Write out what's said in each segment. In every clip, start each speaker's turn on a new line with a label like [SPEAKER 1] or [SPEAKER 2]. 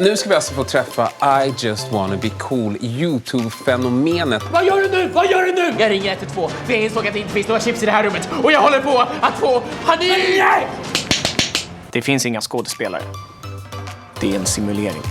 [SPEAKER 1] Nu ska vi alltså få träffa I just wanna be cool, YouTube-fenomenet.
[SPEAKER 2] Vad gör du nu? Vad gör du nu? Jag ringer 112 för jag insåg att det inte finns några chips i det här rummet och jag håller på att få panik! Det finns inga skådespelare. Det är en simulering.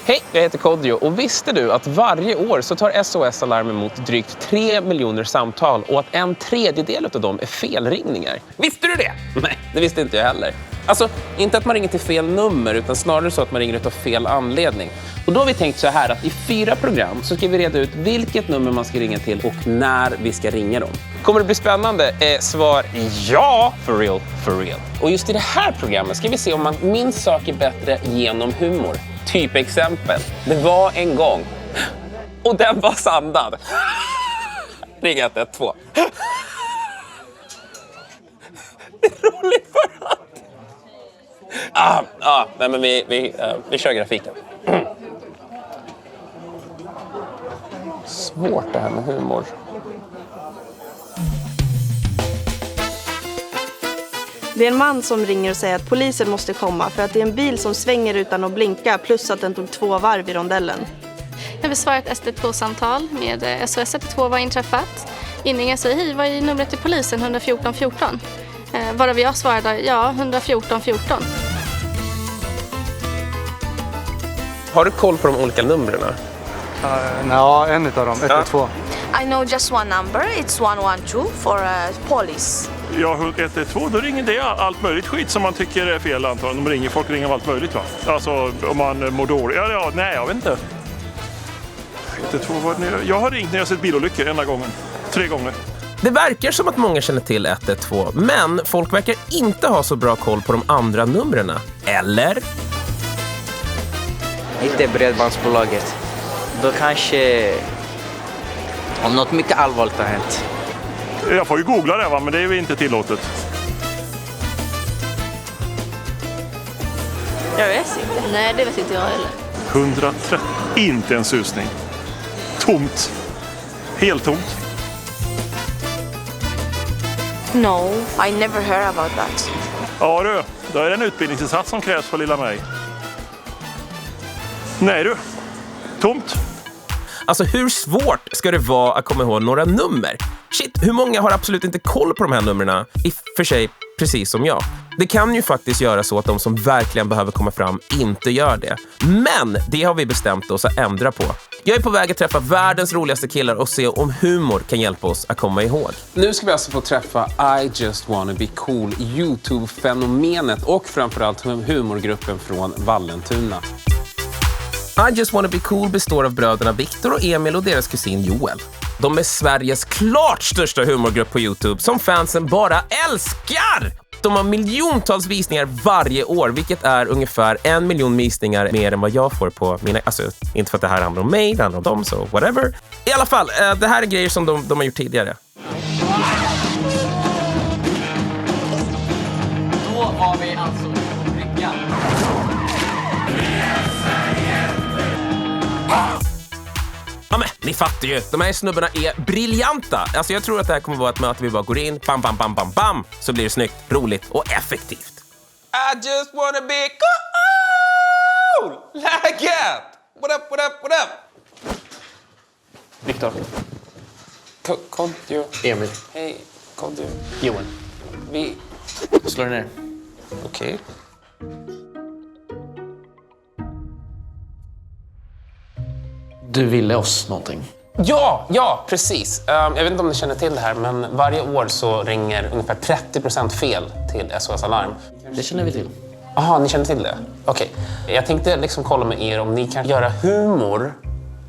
[SPEAKER 1] Hej, jag heter Kodjo och visste du att varje år så tar SOS Alarm emot drygt 3 miljoner samtal och att 1/3 av dem är felringningar? Visste du det? Nej, det visste inte jag heller. Alltså, inte att man ringer till fel nummer utan snarare så att man ringer utav fel anledning. Och då har vi tänkt så här att i 4 program så ska vi reda ut vilket nummer man ska ringa till och när vi ska ringa dem. Kommer det bli spännande? Svar ja, for real, for real. Och just i det här programmet ska vi se om man minns saker bättre genom humor. Typ exempel. Det var en gång. Och den var sandad. Ring 112. Det är roligt för att... nej men vi kör grafiken. Svårt det här med humor.
[SPEAKER 3] Det är en man som ringer och säger att polisen måste komma för att det är en bil som svänger utan att blinka plus att den tog 2 varv i rondellen.
[SPEAKER 4] Jag besvarar ett ST2-samtal med SOS 112 var inträffat. Inringen säger hej, vad är numret till polisen 114 14? Varav jag svarade ja, 114 14.
[SPEAKER 1] Har du koll på de olika numren?
[SPEAKER 5] Ja, en utav dem, 112.
[SPEAKER 6] I know just one number, it's 112 for police.
[SPEAKER 7] Ja, 112, då ringer det allt möjligt skit som man tycker är fel antagligen. Folk ringer om allt möjligt va? Alltså om man mår dåligt. Nej, jag vet inte. 112, jag har ringt när jag sett bilolyckor enda gången. 3 gånger.
[SPEAKER 1] Det verkar som att många känner till 112, men folk verkar inte ha så bra koll på de andra numren. Eller?
[SPEAKER 8] Inte bredbandsbolaget. Då kanske om något mycket allvarligt har hänt.
[SPEAKER 7] Jag får ju googla det va, men det är ju inte tillåtet.
[SPEAKER 6] Jag vet inte. Nej, det vet inte jag heller.
[SPEAKER 7] 130, inte en susning. Tomt. Helt tomt.
[SPEAKER 6] No, I never heard about that.
[SPEAKER 7] Ja du, då är det en utbildningsinsats som krävs för lilla mig. Nej du, tomt.
[SPEAKER 1] Alltså hur svårt ska det vara att komma ihåg några nummer? Shit, hur många har absolut inte koll på de här numren? I för sig, precis som jag. Det kan ju faktiskt göra så att de som verkligen behöver komma fram inte gör det. Men det har vi bestämt oss att ändra på. Jag är på väg att träffa världens roligaste killar och se om humor kan hjälpa oss att komma ihåg. Nu ska vi alltså få träffa I just wanna be cool, YouTube-fenomenet och framförallt humorgruppen från Vallentuna. I just wanna be cool består av bröderna Viktor och Emil och deras kusin Joel. De är Sveriges klart största humorgrupp på YouTube som fansen bara älskar! De har miljontals visningar varje år, vilket är ungefär 1 miljon visningar mer än vad jag får på mina... Alltså, inte för att det här handlar om mig, det handlar om dem, så whatever. I alla fall, det här är grejer som de har gjort tidigare.
[SPEAKER 2] Då har vi alltså bryggan.
[SPEAKER 1] Ja men, ni fattar ju. De här snubbarna är briljanta. Alltså jag tror att det här kommer vara ett möte vi bara går in, bam, bam, bam, bam, bam. Så blir det snyggt, roligt och effektivt. I just wanna be cool! Like it! What up, what up, what up?
[SPEAKER 2] Viktor.
[SPEAKER 1] Kodjo.
[SPEAKER 2] Emil.
[SPEAKER 1] Hej, Kodjo.
[SPEAKER 2] Johan.
[SPEAKER 1] Vi...
[SPEAKER 2] Slå dig ner.
[SPEAKER 1] Okej.
[SPEAKER 2] Du ville oss någonting.
[SPEAKER 1] Ja, precis. Jag vet inte om ni känner till det här, men varje år så ringer ungefär 30% fel till SOS Alarm.
[SPEAKER 2] Det känner vi till.
[SPEAKER 1] Jaha, ni känner till det? Okej. Jag tänkte liksom kolla med er om ni kan göra humor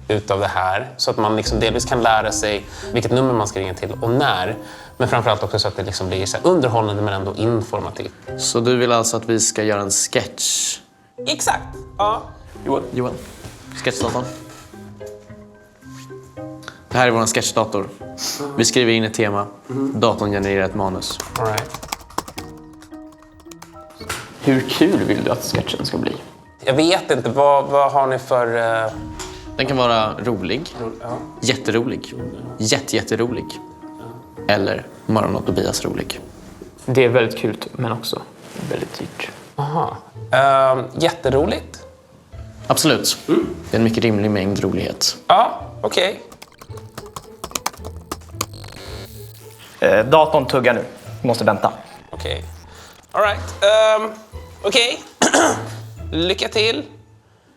[SPEAKER 1] utav det här så att man liksom delvis kan lära sig vilket nummer man ska ringa till och när. Men framförallt också så att det liksom blir så här underhållande men ändå informativt.
[SPEAKER 2] Så du vill alltså att vi ska göra en sketch?
[SPEAKER 1] Exakt! Ja.
[SPEAKER 2] Johan. Sketchdatorn. Det här är vår sketchdator. Vi skriver in ett tema. Datorn genererar ett manus.
[SPEAKER 1] All right.
[SPEAKER 2] Hur kul vill du att sketchen ska bli?
[SPEAKER 1] Jag vet inte. Vad har ni för...
[SPEAKER 2] Den kan vara rolig.
[SPEAKER 1] Ja.
[SPEAKER 2] Jätterolig. Jätterolig. Eller Maron och Tobias rolig. Det är väldigt kul men också väldigt dyrt.
[SPEAKER 1] Aha. Jätteroligt.
[SPEAKER 2] Absolut. Det är en mycket rimlig mängd rolighet.
[SPEAKER 1] Ja, okej.
[SPEAKER 2] Datorn tuggar nu. Måste vänta.
[SPEAKER 1] Okej. All right. Okej. Lycka till.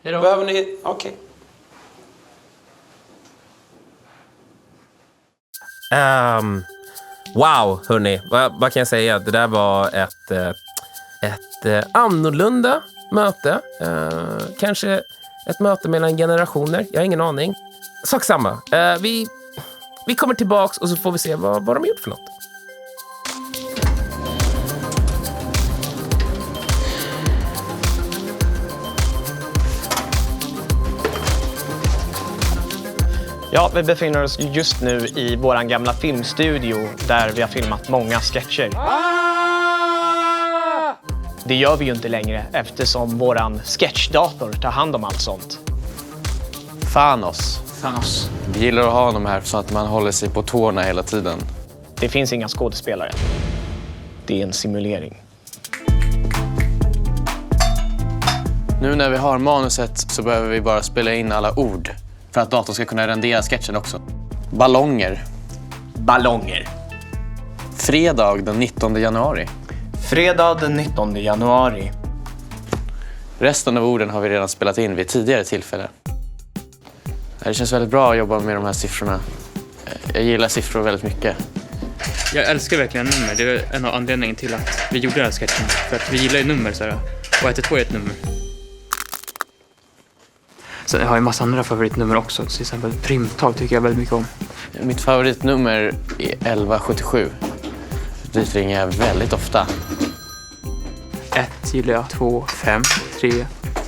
[SPEAKER 2] Hejdå.
[SPEAKER 1] Behöver ni... Okej. Wow, hörni. Vad kan jag säga? Det där var ett annorlunda möte. Kanske ett möte mellan generationer. Jag har ingen aning. Sak samma. Vi kommer tillbaks och så får vi se vad de har gjort för något.
[SPEAKER 2] Ja, vi befinner oss just nu i våran gamla filmstudio där vi har filmat många sketcher. Det gör vi ju inte längre eftersom våran sketchdator tar hand om allt sånt.
[SPEAKER 9] Thanos.
[SPEAKER 2] Thanos.
[SPEAKER 9] Vi gillar att ha dem här så att man håller sig på tårna hela tiden.
[SPEAKER 2] Det finns inga skådespelare. Det är en simulering.
[SPEAKER 9] Nu när vi har manuset så behöver vi bara spela in alla ord för att datorn ska kunna rendera sketchen också. Ballonger.
[SPEAKER 2] Ballonger.
[SPEAKER 9] Fredag den 19 januari.
[SPEAKER 2] Fredag den 19 januari.
[SPEAKER 9] Resten av orden har vi redan spelat in vid tidigare tillfälle. Det känns väldigt bra att jobba med de här siffrorna. Jag gillar siffror väldigt mycket.
[SPEAKER 10] Jag älskar verkligen nummer. Det är en av anledningarna till att vi gjorde den här sketchen. För att vi gillar ju nummer, så här. Och 1-2 är ett nummer. Så jag har ju en massa andra favoritnummer också. Till exempel primtal tycker jag väldigt mycket om.
[SPEAKER 9] Mitt favoritnummer är 1177. Dit ringer jag väldigt ofta.
[SPEAKER 10] 1 gillar jag, 2, 5, 3.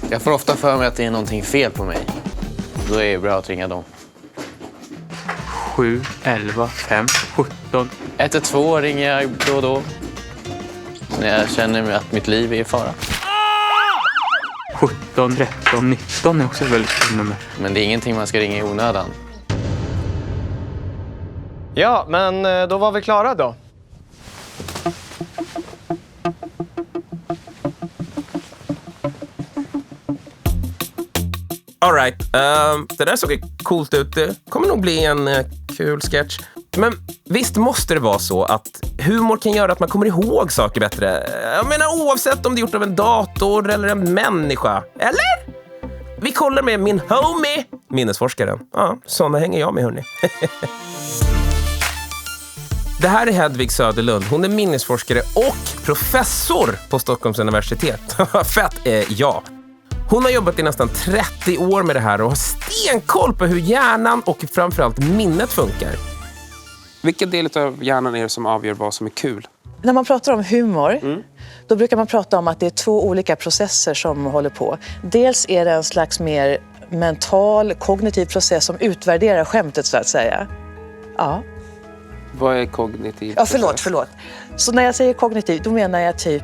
[SPEAKER 9] Jag får ofta för mig att det är någonting fel på mig. Då är det bra att ringa dem.
[SPEAKER 10] 7, 11, 5, 17.
[SPEAKER 9] 112 ringer jag då och då. När jag känner att mitt liv är i fara.
[SPEAKER 10] 17, 13, 19 är också ett väldigt kul nummer.
[SPEAKER 9] Men det är ingenting man ska ringa i onödan.
[SPEAKER 2] Ja, men då var vi klara då.
[SPEAKER 1] All right. Det där såg coolt ut. Det kommer nog bli en kul sketch. Men visst måste det vara så att humor kan göra att man kommer ihåg saker bättre. Jag menar oavsett om det är gjort av en dator eller en människa. Eller? Vi kollar med min homie, minnesforskaren. Ja, såna hänger jag med, hörni. Det här är Hedvig Söderlund. Hon är minnesforskare och professor på Stockholms universitet. Fett ja. Hon har jobbat i nästan 30 år med det här och har stenkoll på hur hjärnan och framförallt minnet funkar. Vilken del av hjärnan är det som avgör vad som är kul?
[SPEAKER 11] När man pratar om humor, då brukar man prata om att det är 2 olika processer som håller på. Dels är det en slags mer mental, kognitiv process som utvärderar skämtet, så att säga. Ja.
[SPEAKER 1] Vad är kognitiv?
[SPEAKER 11] Ja, förlåt. Så när jag säger kognitiv, då menar jag typ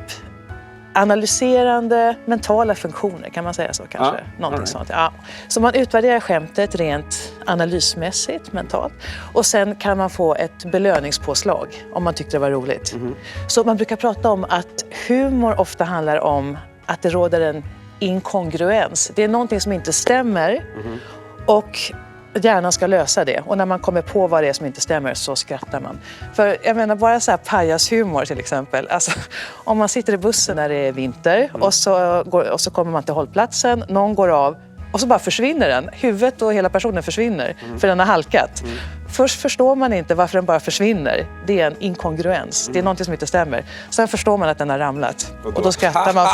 [SPEAKER 11] analyserande mentala funktioner, kan man säga så kanske?
[SPEAKER 1] Ja,
[SPEAKER 11] någonting sånt. Ja. Så man utvärderar skämtet rent analysmässigt, mentalt. Och sen kan man få ett belöningspåslag om man tyckte det var roligt. Så man brukar prata om att humor ofta handlar om att det råder en inkongruens. Det är någonting som inte stämmer och hjärnan ska lösa det. Och när man kommer på vad det är som inte stämmer så skrattar man. För jag menar bara så här pajashumor till exempel. Alltså, om man sitter i bussen när det är vinter och så kommer man till hållplatsen, någon går av och så bara försvinner den. Huvudet och hela personen försvinner för den har halkat. Först förstår man inte varför den bara försvinner. Det är en inkongruens. Det är någonting som inte stämmer. Sen förstår man att den har ramlat. Och då skrattar man.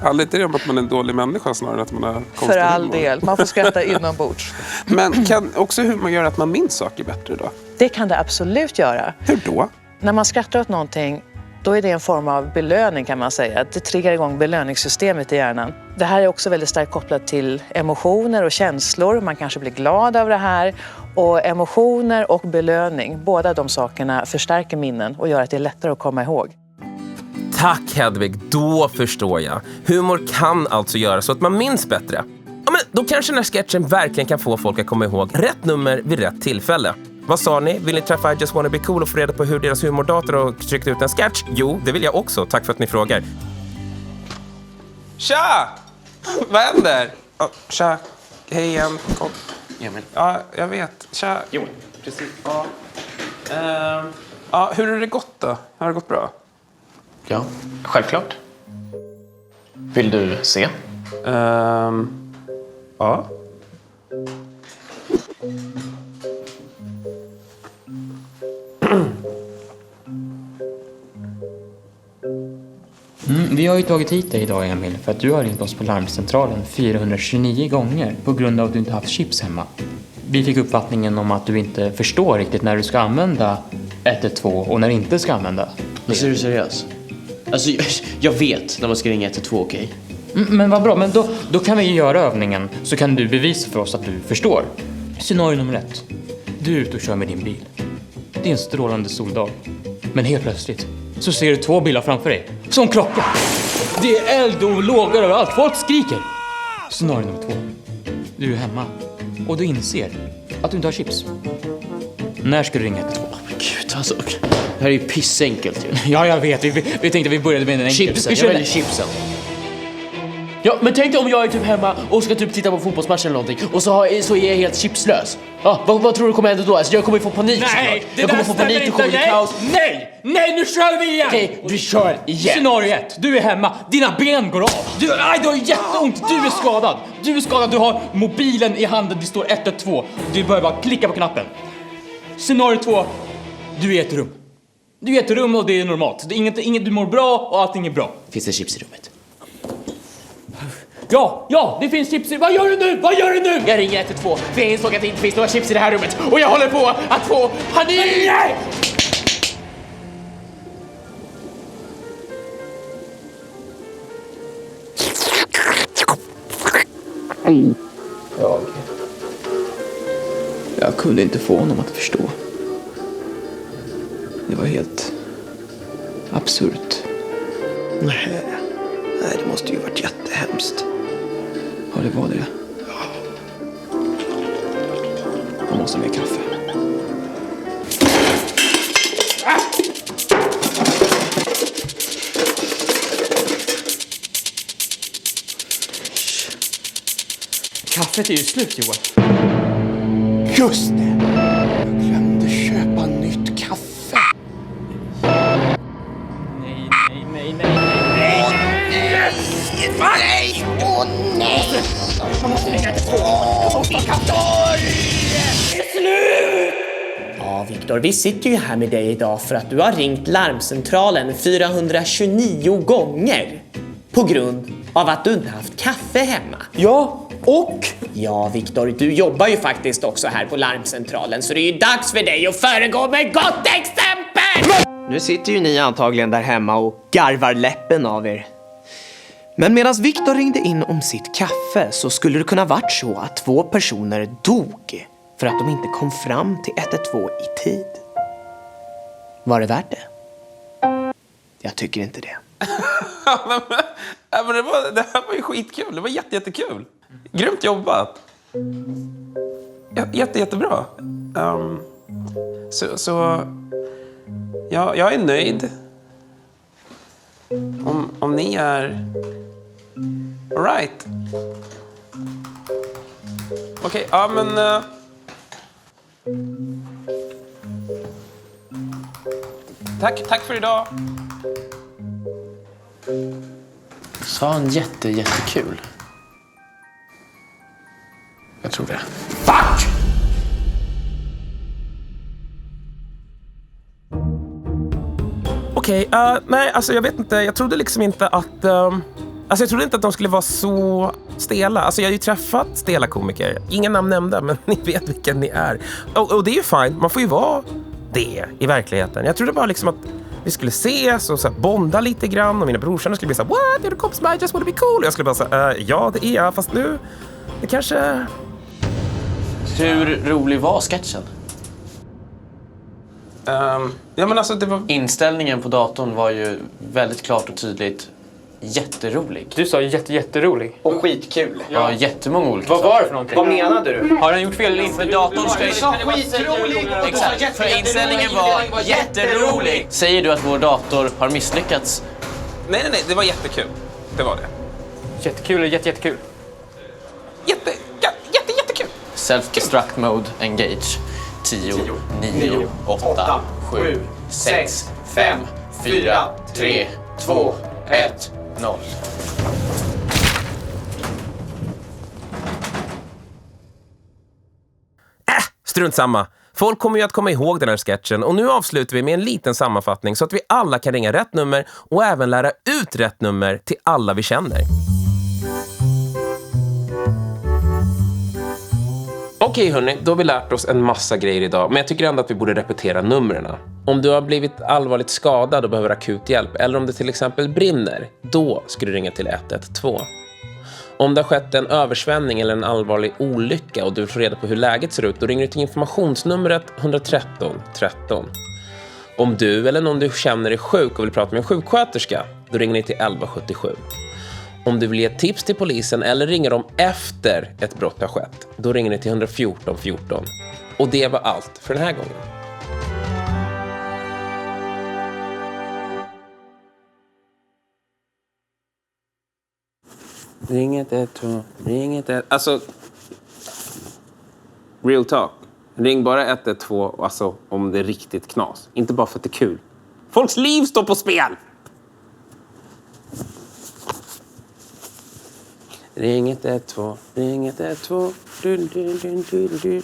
[SPEAKER 12] Handlar inte det om att man är en dålig människa snarare än att man är konstig?
[SPEAKER 11] För all del. Man får skratta inombords.
[SPEAKER 12] Men kan också humor göra att man minns saker bättre då?
[SPEAKER 11] Det kan det absolut göra.
[SPEAKER 12] Hur då?
[SPEAKER 11] När man skrattar åt någonting, då är det en form av belöning, kan man säga. Det triggar igång belöningssystemet i hjärnan. Det här är också väldigt starkt kopplat till emotioner och känslor. Man kanske blir glad av det här. Och emotioner och belöning, båda de sakerna förstärker minnen och gör att det är lättare att komma ihåg.
[SPEAKER 1] Tack Hedvig, då förstår jag. Humor kan alltså göra så att man minns bättre. Ja, men då kanske den här sketchen verkligen kan få folk att komma ihåg rätt nummer vid rätt tillfälle. Vad sa ni? Vill ni träffa I Just Wanna Be Cool och få reda på hur deras humordator har tryckt ut en sketch? Jo, det vill jag också. Tack för att ni frågar.
[SPEAKER 12] Tja! Vad händer? Tja. Hej igen. Kom.
[SPEAKER 2] Emil.
[SPEAKER 12] Ja, jag vet. Tja.
[SPEAKER 2] Jo, precis.
[SPEAKER 12] Ja. Hur har det gått då? Har det gått bra?
[SPEAKER 2] Ja, självklart. Vill du se?
[SPEAKER 12] Ja.
[SPEAKER 10] Vi har ju tagit hit dig idag, Emil, för att du har ringt oss på larmcentralen 429 gånger på grund av att du inte haft chips hemma. Vi fick uppfattningen om att du inte förstår riktigt när du ska använda 112 och när du inte ska använda.
[SPEAKER 9] Men är du seriös? Alltså, jag vet när man ska ringa 112, okej?
[SPEAKER 10] Men vad bra, men då kan vi ju göra övningen så kan du bevisa för oss att du förstår. Scenario nummer 1. Du är ute och kör med din bil. Det är en strålande soldag. Men helt plötsligt så ser du 2 bilar framför dig som krockar. Det är eld och lågor överallt. Folk skriker. Scenario nummer 2. Du är hemma och du inser att du inte har chips. När ska du ringa 112?
[SPEAKER 9] Gud, alltså. Det här är ju pissenkelt ju.
[SPEAKER 10] Ja, jag vet. Vi tänkte att vi började med en enkel.
[SPEAKER 9] Chipsen, jag väljer chipsen. Ja, men tänk dig om jag är typ hemma och ska typ titta på fotbollsmatch eller någonting och så är jag helt chipslös. Ja, vad tror du kommer hända då? Alltså, jag kommer få panik.
[SPEAKER 10] Nej, det
[SPEAKER 9] jag kommer
[SPEAKER 10] där
[SPEAKER 9] få panik och kommer
[SPEAKER 10] inte.
[SPEAKER 9] kaos.
[SPEAKER 10] Nej, nu kör vi igen.
[SPEAKER 9] Okej, vi kör igen.
[SPEAKER 10] Scenario 1. Du är hemma. Dina ben går av. Du har jätteont. Du är skadad. Du har mobilen i handen. Det står 112. Du börjar bara klicka på knappen. Scenario 2. Du är i ett rum. Du är i ett rum och det är normalt. Det är inget, du mår bra och allting är bra.
[SPEAKER 9] Finns det chips i rummet?
[SPEAKER 10] Ja, det finns chips i... Vad gör du nu?
[SPEAKER 2] Jag ringer 112 för jag insåg att det inte finns några chips i det här rummet och jag håller på att få panik! Nej!
[SPEAKER 13] Jag kunde inte få honom att förstå. Det var helt absurt. Nej, det måste ju varit jättehemskt. Ja, det var det. Jag måste ha mer kaffe.
[SPEAKER 10] Kaffet är ju slut, Johan.
[SPEAKER 13] Just det! Jag glömde köpa nytt kaffe.
[SPEAKER 10] Nej.
[SPEAKER 13] Nej! Åh nej! Jag måste lägga det på.
[SPEAKER 2] Ja, Viktor, vi sitter ju här med dig idag för att du har ringt larmcentralen 429 gånger på grund av att du inte haft kaffe hemma.
[SPEAKER 13] Ja, och?
[SPEAKER 2] Ja, Viktor, du jobbar ju faktiskt också här på larmcentralen så det är ju dags för dig att föregå med gott exempel!
[SPEAKER 13] Nu sitter ju ni antagligen där hemma och garvar läppen av er. Men medan Viktor ringde in om sitt kaffe så skulle det kunna varit så att 2 personer dog för att de inte kom fram till 112 i tid. Var det värt det? Jag tycker inte det.
[SPEAKER 12] Men det här var ju skitkul. Det var jättekul. Grymt jobbat. Jättebra. Jag är nöjd. Om ni är... All right. Okej, ja men... Tack för idag.
[SPEAKER 9] Sa han jättekul? Jag tror det.
[SPEAKER 12] Fuck!
[SPEAKER 1] Okej, nej, alltså jag vet inte. Jag trodde liksom inte att... jag trodde inte att de skulle vara så stela. Alltså jag har ju träffat stela komiker. Ingen namn nämnda, men ni vet vilka ni är. Och det är ju fint. Man får ju vara det i verkligheten. Jag trodde bara liksom att vi skulle ses och så här bonda lite grann. Och mina brorsarna skulle bli så här, what? Är du kompis med I Just Wanna Be Cool? Och jag skulle bara säga, ja det är jag. Fast nu, det kanske...
[SPEAKER 9] Hur rolig var sketchen?
[SPEAKER 12] Ja men alltså det var...
[SPEAKER 9] Inställningen på datorn var ju väldigt klart och tydligt jätterolig.
[SPEAKER 10] Du sa jätterolig.
[SPEAKER 13] Och skitkul.
[SPEAKER 9] Ja, jättemånga olika
[SPEAKER 10] Vad var det för någonting?
[SPEAKER 13] Vad menade du?
[SPEAKER 10] Har han gjort fel eller inte?
[SPEAKER 9] För datorn ska...
[SPEAKER 13] Du sa skitrolig och du sa
[SPEAKER 9] Exakt, för inställningen var jätterolig. Säger du att vår dator har misslyckats?
[SPEAKER 12] Nej, det var jättekul. Det var det.
[SPEAKER 10] Jättekul eller jättekul?
[SPEAKER 12] Jättekul.
[SPEAKER 9] Self-destruct mode engage. 10, 9, 8, 7, 6, 5, 4, 3, 2, 1, 0.
[SPEAKER 1] Strunt samma. Folk kommer ju att komma ihåg den här sketchen och nu avslutar vi med en liten sammanfattning så att vi alla kan ringa rätt nummer och även lära ut rätt nummer till alla vi känner.
[SPEAKER 12] Okej hörni, då har vi lärt oss en massa grejer idag. Men jag tycker ändå att vi borde repetera numren. Om du har blivit allvarligt skadad och behöver akut hjälp, eller om det till exempel brinner, då ska du ringa till 112. Om det har skett en översvämning eller en allvarlig olycka och du vill få reda på hur läget ser ut, då ringer du till informationsnumret 113 13. Om du eller någon du känner är sjuk och vill prata med en sjuksköterska, då ringer ni till 1177. Om du vill ge tips till polisen eller ringer dem efter ett brott har skett, då ringer ni till 114 14. Och det var allt för den här gången. Ring 112, ring 112. Alltså, real talk. Ring bara 112, alltså om det är riktigt knas. Inte bara för att det är kul. Folks liv står på spel! Ring 112, ring 112. Du.